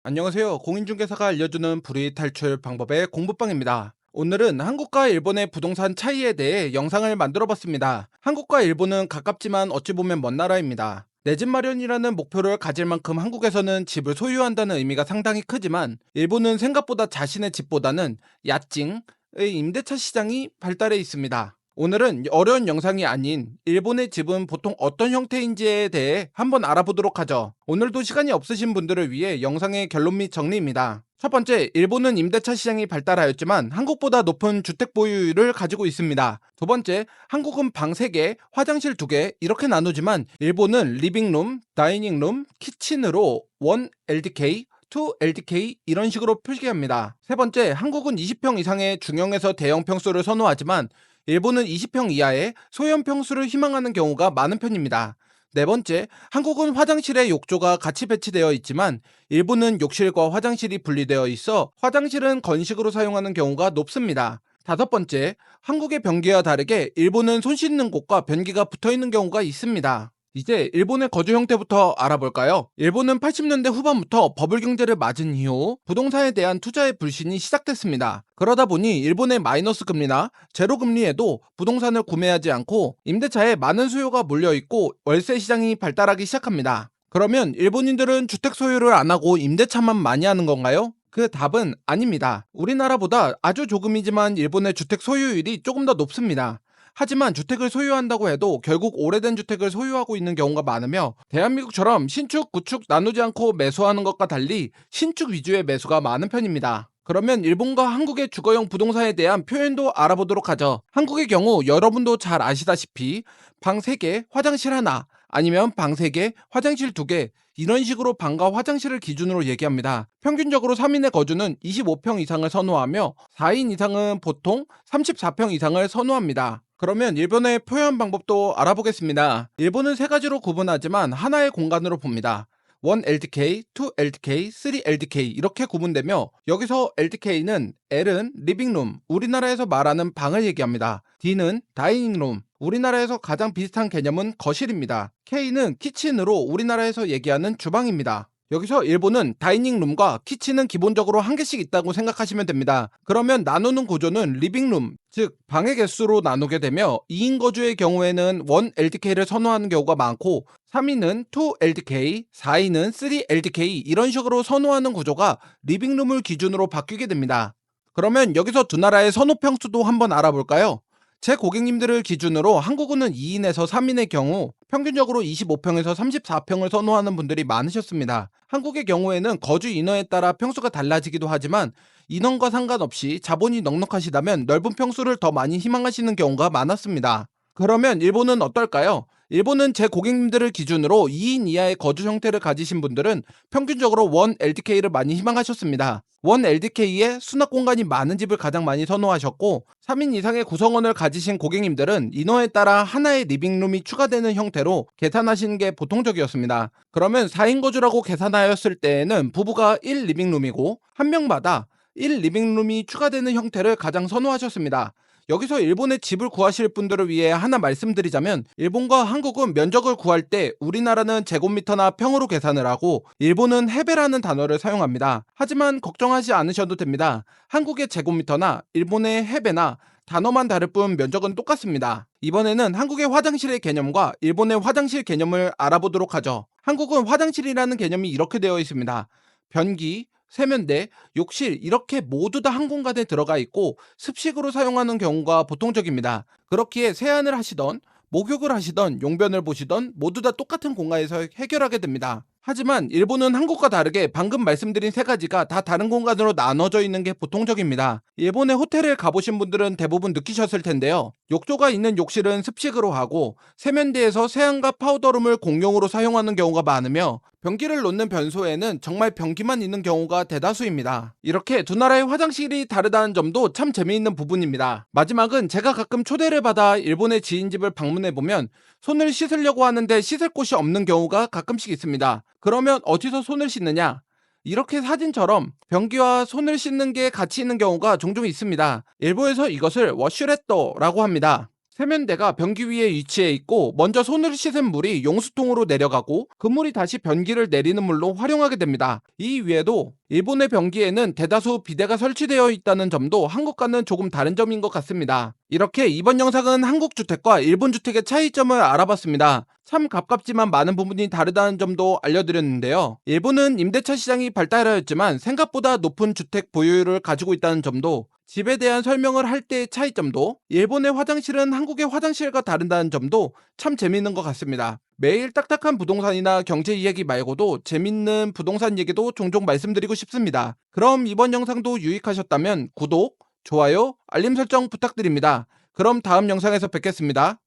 안녕하세요. 공인중개사가 알려주는 불이익 탈출 방법의 공부방입니다. 오늘은 한국과 일본의 부동산 차이에 대해 영상을 만들어 봤습니다. 한국과 일본은 가깝지만 어찌 보면 먼 나라입니다. 내 집 마련이라는 목표를 가질 만큼 한국에서는 집을 소유한다는 의미가 상당히 크지만 일본은 생각보다 자신의 집보다는 야증의 임대차 시장이 발달해 있습니다. 오늘은 어려운 영상이 아닌 일본의 집은 보통 어떤 형태인지에 대해 한번 알아보도록 하죠. 오늘도 시간이 없으신 분들을 위해 영상의 결론 및 정리입니다. 첫 번째, 일본은 임대차 시장이 발달하였지만 한국보다 높은 주택 보유율을 가지고 있습니다. 두 번째, 한국은 방 3개, 화장실 2개 이렇게 나누지만 일본은 리빙룸, 다이닝룸, 키친으로 1LDK, 2LDK 이런 식으로 표기합니다. 세 번째, 한국은 20평 이상의 중형에서 대형 평수를 선호하지만 일본은 20평 이하의 소형 평수를 희망하는 경우가 많은 편입니다. 네 번째, 한국은 화장실에 욕조가 같이 배치되어 있지만 일본은 욕실과 화장실이 분리되어 있어 화장실은 건식으로 사용하는 경우가 높습니다. 다섯 번째, 한국의 변기와 다르게 일본은 손 씻는 곳과 변기가 붙어 있는 경우가 있습니다. 이제 일본의 거주 형태부터 알아볼까요? 일본은 80년대 후반부터 버블 경제를 맞은 이후 부동산에 대한 투자의 불신이 시작됐습니다. 그러다 보니 일본의 마이너스 금리나 제로 금리에도 부동산을 구매하지 않고 임대차에 많은 수요가 몰려있고 월세 시장이 발달하기 시작합니다. 그러면 일본인들은 주택 소유를 안 하고 임대차만 많이 하는 건가요? 그 답은 아닙니다. 우리나라보다 아주 조금이지만 일본의 주택 소유율이 조금 더 높습니다. 하지만 주택을 소유한다고 해도 결국 오래된 주택을 소유하고 있는 경우가 많으며 대한민국처럼 신축, 구축 나누지 않고 매수하는 것과 달리 신축 위주의 매수가 많은 편입니다. 그러면 일본과 한국의 주거용 부동산에 대한 표현도 알아보도록 하죠. 한국의 경우 여러분도 잘 아시다시피 방 3개, 화장실 하나 아니면 방 3개, 화장실 2개 이런 식으로 방과 화장실을 기준으로 얘기합니다. 평균적으로 3인의 거주는 25평 이상을 선호하며 4인 이상은 보통 34평 이상을 선호합니다. 그러면 일본의 표현 방법도 알아보겠습니다. 일본은 3가지로 구분하지만 하나의 공간으로 봅니다. 1LDK, 2LDK, 3LDK 이렇게 구분되며 여기서 LDK는 L은 리빙룸, 우리나라에서 말하는 방을 얘기합니다. D는 다이닝룸, 우리나라에서 가장 비슷한 개념은 거실입니다. K는 키친으로 우리나라에서 얘기하는 주방입니다. 여기서 일본은 다이닝룸과 키친은 기본적으로 한 개씩 있다고 생각하시면 됩니다. 그러면 나누는 구조는 리빙룸, 즉 방의 개수로 나누게 되며 2인 거주의 경우에는 1LDK를 선호하는 경우가 많고 3인은 2LDK, 4인은 3LDK 이런 식으로 선호하는 구조가 리빙룸을 기준으로 바뀌게 됩니다. 그러면 여기서 두 나라의 선호 평수도 한번 알아볼까요? 제 고객님들을 기준으로 한국은 2인에서 3인의 경우 평균적으로 25평에서 34평을 선호하는 분들이 많으셨습니다. 한국의 경우에는 거주 인원에 따라 평수가 달라지기도 하지만 인원과 상관없이 자본이 넉넉하시다면 넓은 평수를 더 많이 희망하시는 경우가 많았습니다. 그러면 일본은 어떨까요? 일본은 제 고객님들을 기준으로 2인 이하의 거주 형태를 가지신 분들은 평균적으로 1LDK를 많이 희망하셨습니다. 1LDK에 수납 공간이 많은 집을 가장 많이 선호하셨고 3인 이상의 구성원을 가지신 고객님들은 인원에 따라 하나의 리빙룸이 추가되는 형태로 계산하시는 게 보통적이었습니다. 그러면 4인 거주라고 계산하였을 때에는 부부가 1리빙룸이고 한 명마다 1리빙룸이 추가되는 형태를 가장 선호하셨습니다. 여기서 일본의 집을 구하실 분들을 위해 하나 말씀드리자면 일본과 한국은 면적을 구할 때 우리나라는 제곱미터나 평으로 계산을 하고 일본은 헤베라는 단어를 사용합니다. 하지만 걱정하지 않으셔도 됩니다. 한국의 제곱미터나 일본의 헤베나 단어만 다를 뿐 면적은 똑같습니다. 이번에는 한국의 화장실의 개념과 일본의 화장실 개념을 알아보도록 하죠. 한국은 화장실이라는 개념이 이렇게 되어 있습니다. 변기, 세면대, 욕실 이렇게 모두 다 한 공간에 들어가 있고 습식으로 사용하는 경우가 보통적입니다. 그렇기에 세안을 하시던 목욕을 하시던 용변을 보시던 모두 다 똑같은 공간에서 해결하게 됩니다. 하지만 일본은 한국과 다르게 방금 말씀드린 3가지가 다 다른 공간으로 나눠져 있는 게 보통적입니다. 일본의 호텔을 가보신 분들은 대부분 느끼셨을 텐데요. 욕조가 있는 욕실은 습식으로 하고 세면대에서 세안과 파우더룸을 공용으로 사용하는 경우가 많으며 변기를 놓는 변소에는 정말 변기만 있는 경우가 대다수입니다. 이렇게 두 나라의 화장실이 다르다는 점도 참 재미있는 부분입니다. 마지막은 제가 가끔 초대를 받아 일본의 지인집을 방문해보면 손을 씻으려고 하는데 씻을 곳이 없는 경우가 가끔씩 있습니다. 그러면 어디서 손을 씻느냐? 이렇게 사진처럼 변기와 손을 씻는 게 같이 있는 경우가 종종 있습니다. 일본에서 이것을 워슈레터라고 합니다. 세면대가 변기 위에 위치해 있고 먼저 손을 씻은 물이 용수통으로 내려가고 그 물이 다시 변기를 내리는 물로 활용하게 됩니다. 이 외에도 일본의 변기에는 대다수 비데가 설치되어 있다는 점도 한국과는 조금 다른 점인 것 같습니다. 이렇게 이번 영상은 한국 주택과 일본 주택의 차이점을 알아봤습니다. 참 가깝지만 많은 부분이 다르다는 점도 알려드렸는데요. 일본은 임대차 시장이 발달하였지만 생각보다 높은 주택 보유율을 가지고 있다는 점도, 집에 대한 설명을 할 때의 차이점도, 일본의 화장실은 한국의 화장실과 다르다는 점도 참 재미있는 것 같습니다. 매일 딱딱한 부동산이나 경제 이야기 말고도 재밌는 부동산 얘기도 종종 말씀드리고 싶습니다. 그럼 이번 영상도 유익하셨다면 구독, 좋아요, 알림 설정 부탁드립니다. 그럼 다음 영상에서 뵙겠습니다.